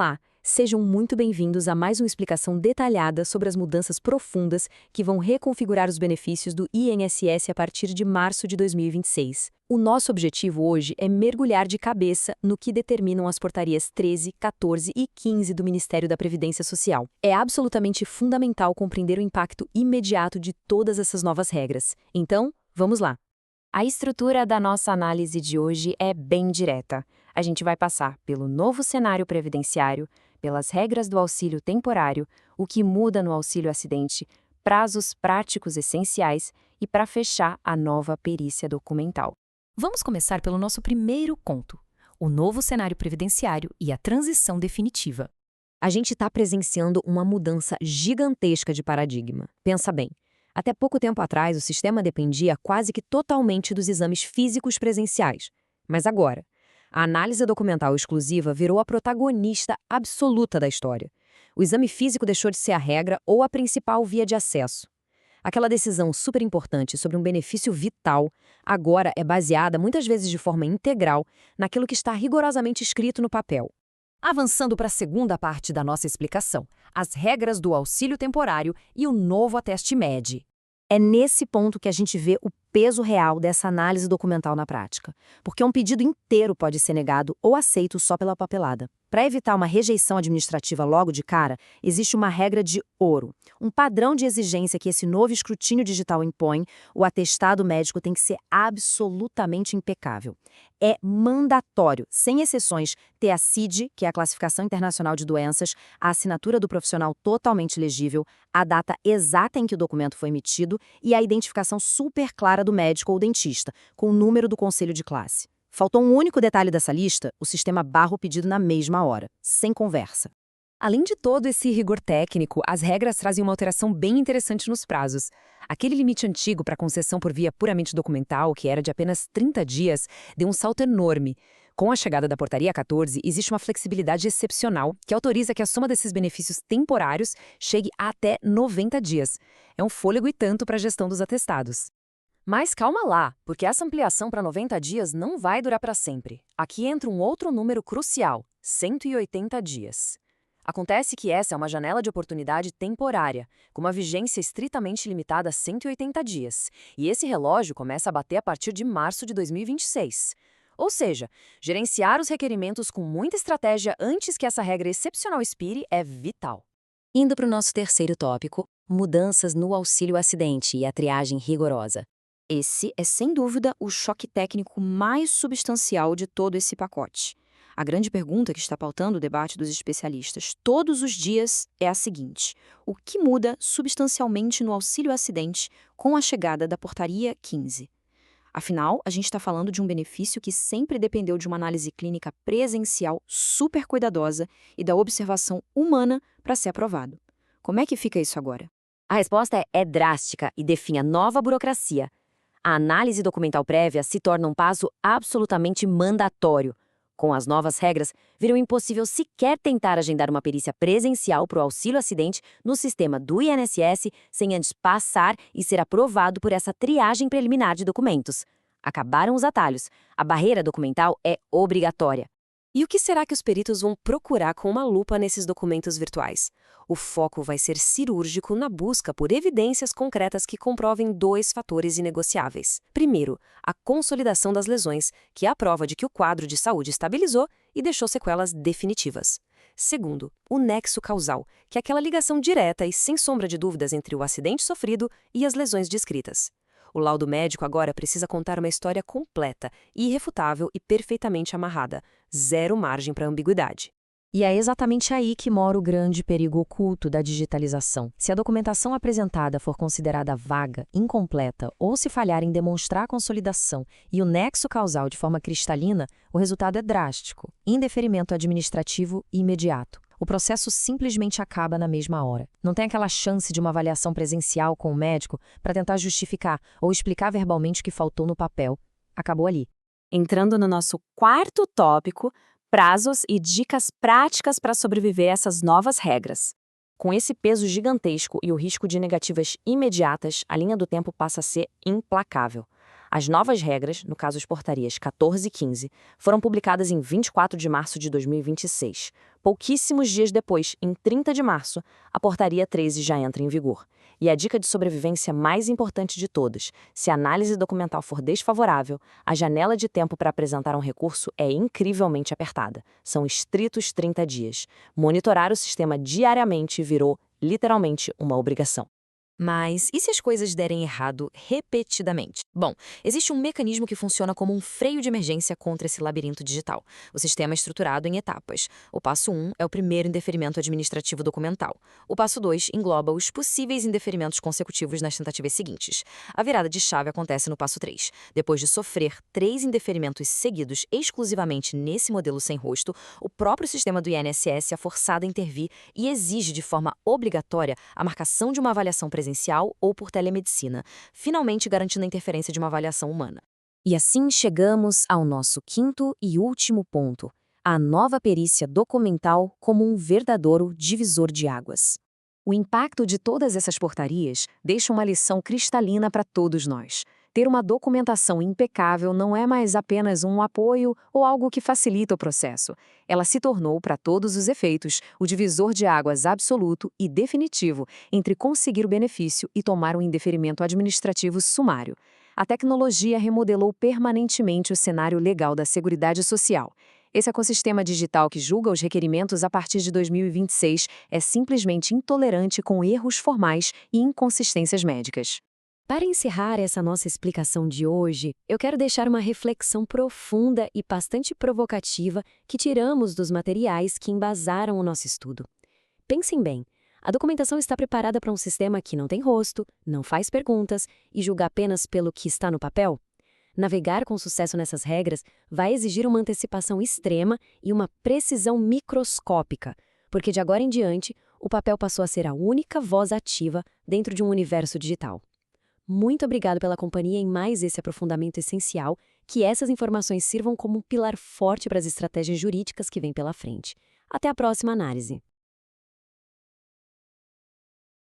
Olá, sejam muito bem-vindos a mais uma explicação detalhada sobre as mudanças profundas que vão reconfigurar os benefícios do INSS a partir de março de 2026. O nosso objetivo hoje é mergulhar de cabeça no que determinam as portarias 13, 14 e 15 do Ministério da Previdência Social. É absolutamente fundamental compreender o impacto imediato de todas essas novas regras. Então, vamos lá! A estrutura da nossa análise de hoje é bem direta. A gente vai passar pelo novo cenário previdenciário, pelas regras do auxílio temporário, o que muda no auxílio acidente, prazos práticos essenciais e, para fechar, a nova perícia documental. Vamos começar pelo nosso primeiro ponto, o novo cenário previdenciário e a transição definitiva. A gente está presenciando uma mudança gigantesca de paradigma. Pensa bem. Até pouco tempo atrás, o sistema dependia quase que totalmente dos exames físicos presenciais. Mas agora, a análise documental exclusiva virou a protagonista absoluta da história. O exame físico deixou de ser a regra ou a principal via de acesso. Aquela decisão super importante sobre um benefício vital agora é baseada, muitas vezes de forma integral, naquilo que está rigorosamente escrito no papel. Avançando para a segunda parte da nossa explicação, as regras do auxílio temporário e o novo ateste MED. É nesse ponto que a gente vê o peso real dessa análise documental na prática, porque um pedido inteiro pode ser negado ou aceito só pela papelada. Para evitar uma rejeição administrativa logo de cara, existe uma regra de ouro, um padrão de exigência que esse novo escrutínio digital impõe. O atestado médico tem que ser absolutamente impecável. É mandatório, sem exceções, ter a CID, que é a Classificação Internacional de Doenças, a assinatura do profissional totalmente legível, a data exata em que o documento foi emitido e a identificação super clara do médico ou dentista, com o número do conselho de classe. Faltou um único detalhe dessa lista: o sistema barra o pedido na mesma hora, sem conversa. Além de todo esse rigor técnico, as regras trazem uma alteração bem interessante nos prazos. Aquele limite antigo para concessão por via puramente documental, que era de apenas 30 dias, deu um salto enorme. Com a chegada da Portaria 14, existe uma flexibilidade excepcional que autoriza que a soma desses benefícios temporários chegue a até 90 dias. É um fôlego e tanto para a gestão dos atestados. Mas calma lá, porque essa ampliação para 90 dias não vai durar para sempre. Aqui entra um outro número crucial: 180 dias. Acontece que essa é uma janela de oportunidade temporária, com uma vigência estritamente limitada a 180 dias, e esse relógio começa a bater a partir de março de 2026. Ou seja, gerenciar os requerimentos com muita estratégia antes que essa regra excepcional expire é vital. Indo para o nosso terceiro tópico, mudanças no auxílio acidente e a triagem rigorosa. Esse é, sem dúvida, o choque técnico mais substancial de todo esse pacote. A grande pergunta que está pautando o debate dos especialistas todos os dias é a seguinte: o que muda substancialmente no auxílio acidente com a chegada da Portaria 15? Afinal, a gente está falando de um benefício que sempre dependeu de uma análise clínica presencial super cuidadosa e da observação humana para ser aprovado. Como é que fica isso agora? A resposta é drástica e define a nova burocracia. A análise documental prévia se torna um passo absolutamente mandatório. Com as novas regras, virou impossível sequer tentar agendar uma perícia presencial para o auxílio acidente no sistema do INSS sem antes passar e ser aprovado por essa triagem preliminar de documentos. Acabaram os atalhos. A barreira documental é obrigatória. E o que será que os peritos vão procurar com uma lupa nesses documentos virtuais? O foco vai ser cirúrgico na busca por evidências concretas que comprovem dois fatores inegociáveis. Primeiro, a consolidação das lesões, que é a prova de que o quadro de saúde estabilizou e deixou sequelas definitivas. Segundo, o nexo causal, que é aquela ligação direta e sem sombra de dúvidas entre o acidente sofrido e as lesões descritas. O laudo médico agora precisa contar uma história completa, irrefutável e perfeitamente amarrada. Zero margem para ambiguidade. E é exatamente aí que mora o grande perigo oculto da digitalização. Se a documentação apresentada for considerada vaga, incompleta ou se falhar em demonstrar a consolidação e o nexo causal de forma cristalina, o resultado é drástico: indeferimento administrativo imediato. O processo simplesmente acaba na mesma hora. Não tem aquela chance de uma avaliação presencial com o médico para tentar justificar ou explicar verbalmente o que faltou no papel. Acabou ali. Entrando no nosso quarto tópico, prazos e dicas práticas para sobreviver a essas novas regras. Com esse peso gigantesco e o risco de negativas imediatas, a linha do tempo passa a ser implacável. As novas regras, no caso as portarias 14 e 15, foram publicadas em 24 de março de 2026. Pouquíssimos dias depois, em 30 de março, a portaria 13 já entra em vigor. E a dica de sobrevivência mais importante de todas: se a análise documental for desfavorável, a janela de tempo para apresentar um recurso é incrivelmente apertada. São estritos 30 dias. Monitorar o sistema diariamente virou, literalmente, uma obrigação. Mas e se as coisas derem errado repetidamente? Bom, existe um mecanismo que funciona como um freio de emergência contra esse labirinto digital. O sistema é estruturado em etapas. O passo 1 é o primeiro indeferimento administrativo documental. O passo 2 engloba os possíveis indeferimentos consecutivos nas tentativas seguintes. A virada de chave acontece no passo 3. Depois de sofrer 3 indeferimentos seguidos exclusivamente nesse modelo sem rosto, o próprio sistema do INSS é forçado a intervir e exige de forma obrigatória a marcação de uma avaliação presencial ou por telemedicina, finalmente garantindo a interferência de uma avaliação humana. E assim chegamos ao nosso quinto e último ponto: a nova perícia documental como um verdadeiro divisor de águas. O impacto de todas essas portarias deixa uma lição cristalina para todos nós. Ter uma documentação impecável não é mais apenas um apoio ou algo que facilita o processo. Ela se tornou, para todos os efeitos, o divisor de águas absoluto e definitivo entre conseguir o benefício e tomar um indeferimento administrativo sumário. A tecnologia remodelou permanentemente o cenário legal da Seguridade Social. Esse ecossistema digital que julga os requerimentos a partir de 2026 é simplesmente intolerante com erros formais e inconsistências médicas. Para encerrar essa nossa explicação de hoje, eu quero deixar uma reflexão profunda e bastante provocativa que tiramos dos materiais que embasaram o nosso estudo. Pensem bem, a documentação está preparada para um sistema que não tem rosto, não faz perguntas e julga apenas pelo que está no papel? Navegar com sucesso nessas regras vai exigir uma antecipação extrema e uma precisão microscópica, porque de agora em diante, o papel passou a ser a única voz ativa dentro de um universo digital. Muito obrigado pela companhia em mais esse aprofundamento essencial, que essas informações sirvam como um pilar forte para as estratégias jurídicas que vêm pela frente. Até a próxima análise.